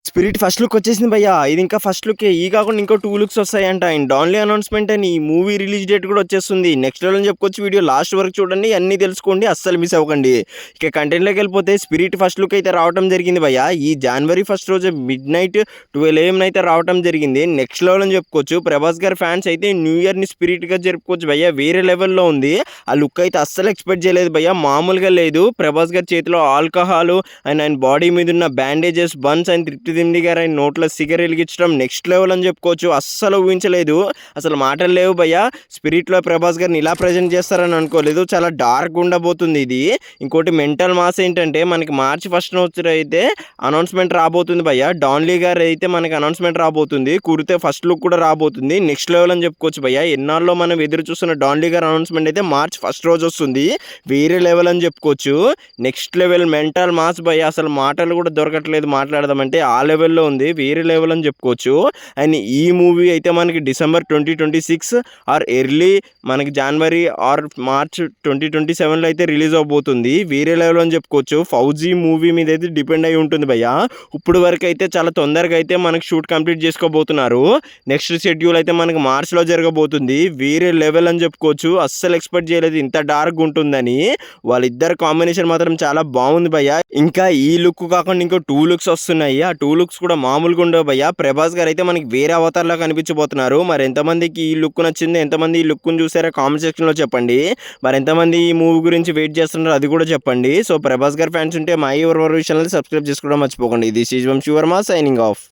Spirit first look వచ్చేసింది భయ్యా. ఇది ఇంకా ఫస్ట్ లుకే. ఈ కాకుండా ఇంకో 2 లుక్స్ వస్తాయంట. అండ్ ఓన్లీ అనౌన్స్‌మెంట్ అని మూవీ రిలీజ్ డేట్ కూడా వచ్చేస్తుంది. నెక్స్ట్ లెవెల్ అని చెప్పుకోవచ్చు. వీడియో లాస్ట్ వరకు చూడండి. అన్నీ తెలుసుకోండి. అస్సలు మిస్ అవ్వకండి. ఇక కంటెంట్‌లోకి వెళ్ళిపోతే స్పిరిట్ ఫస్ట్ లుక్ అయితే రావడం జరిగింది భయ్యా. ఈ జనవరి 1 రోజు మిడ్‌నైట్ 12 AM అయితే రావడం జరిగింది. నెక్స్ట్ లెవెల్ అని చెప్పుకోవచ్చు. ప్రభాస్ గారి ఫ్యాన్స్ అయితే న్యూ ఇయర్‌ని స్పిరిట్‌గా జరుపుకోవచ్చు భయ్యా. వేరే లెవెల్‌లో ఉంది. ఆ లుక్ అయితే అస్సలు ఎక్స్‌పెక్ట్ చేయలేదు భయ్యా. మామూలుగా లేదు. ప్రభాస్ గారి చేతిలో ఆల్కహాల్ అండ్ ఆయన బాడీ మీద ఉన్న బ్యాండేజెస్, బన్స్ అండ్ తృప్తి తిండి గారు ఆయన నోట్లో సిగర్ వెలిగించడం నెక్స్ట్ లెవెల్ అని చెప్పుకోవచ్చు. అస్సలు ఊహించలేదు. అసలు మాటలు లేవు భయ్యా. స్పిరిట్లో ప్రభాస్ గారిని ఇలా ప్రజెంట్ చేస్తారని అనుకోలేదు. చాలా డార్క్ ఉండబోతుంది ఇది. ఇంకోటి మెంటల్ మాస్ ఏంటంటే మనకి మార్చి 1 రోజు అయితే అనౌన్స్మెంట్ రాబోతుంది భయ్యా. డాన్లీ గారు అయితే మనకి అనౌన్స్మెంట్ రాబోతుంది. కురితే ఫస్ట్ లుక్ కూడా రాబోతుంది. నెక్స్ట్ లెవెల్ అని చెప్పుకోవచ్చు భయ్యా. ఎన్నాళ్ళలో మనం ఎదురు చూస్తున్న డాన్లీ గారు అనౌన్స్మెంట్ అయితే మార్చి 1 రోజు వస్తుంది. వేరే లెవెల్ అని చెప్పుకోవచ్చు. నెక్స్ట్ లెవెల్ మెంటల్ మాస్ భయ్యా. అసలు మాటలు కూడా దొరకట్లేదు మాట్లాడదామంటే. ఆ లెవెల్లో ఉంది. వేరే లెవెల్ అని చెప్పుకోవచ్చు. అండ్ ఈ మూవీ అయితే మనకి డిసెంబర్ 2026 ఆర్ ఎర్లీ మనకి జనవరి ఆర్ మార్చ్ 2027లో అయితే రిలీజ్ అవబోతుంది. వేరే లెవెల్ అని చెప్పుకోవచ్చు. ఫౌజీ మూవీ మీద అయితే డిపెండ్ అయి ఉంటుంది భయ్యా. ఇప్పుడు వరకు అయితే చాలా తొందరగా అయితే మనకి షూట్ కంప్లీట్ చేసుకోబోతున్నారు. నెక్స్ట్ షెడ్యూల్ అయితే మనకి మార్చ్లో జరగబోతుంది. వేరే లెవెల్ అని చెప్పుకోవచ్చు. అస్సలు ఎక్స్పెక్ట్ చేయలేదు ఇంత డార్క్ ఉంటుందని. వాళ్ళిద్దరు కాంబినేషన్ మాత్రం చాలా బాగుంది భయ్యా. ఇంకా ఈ లుక్ కాకుండా ఇంకో 2 లుక్స్ వస్తున్నాయి. ఆ 2 లుక్స్ కూడా మామూలుగా ఉండవు భయ్యా. ప్రభాస్ గారు అయితే మనకి వేరే అవతార్లా కనిపించబోతున్నారు. మరి ఎంతమందికి ఈ లుక్ నచ్చింది, ఎంతమంది ఈ లుక్ను చూసారో కామెంట్ సెక్షన్లో చెప్పండి. మరి ఎంతమంది ఈ మూవీ గురించి వెయిట్ చేస్తున్నారో అది కూడా చెప్పండి. సో ప్రభాస్ గారి ఫ్యాన్స్ ఉంటే మై యువర్ ఛానల్ సబ్స్క్రైబ్ చేసుకోవడం మర్చిపోకండి. This is Vamshi Varma signing of.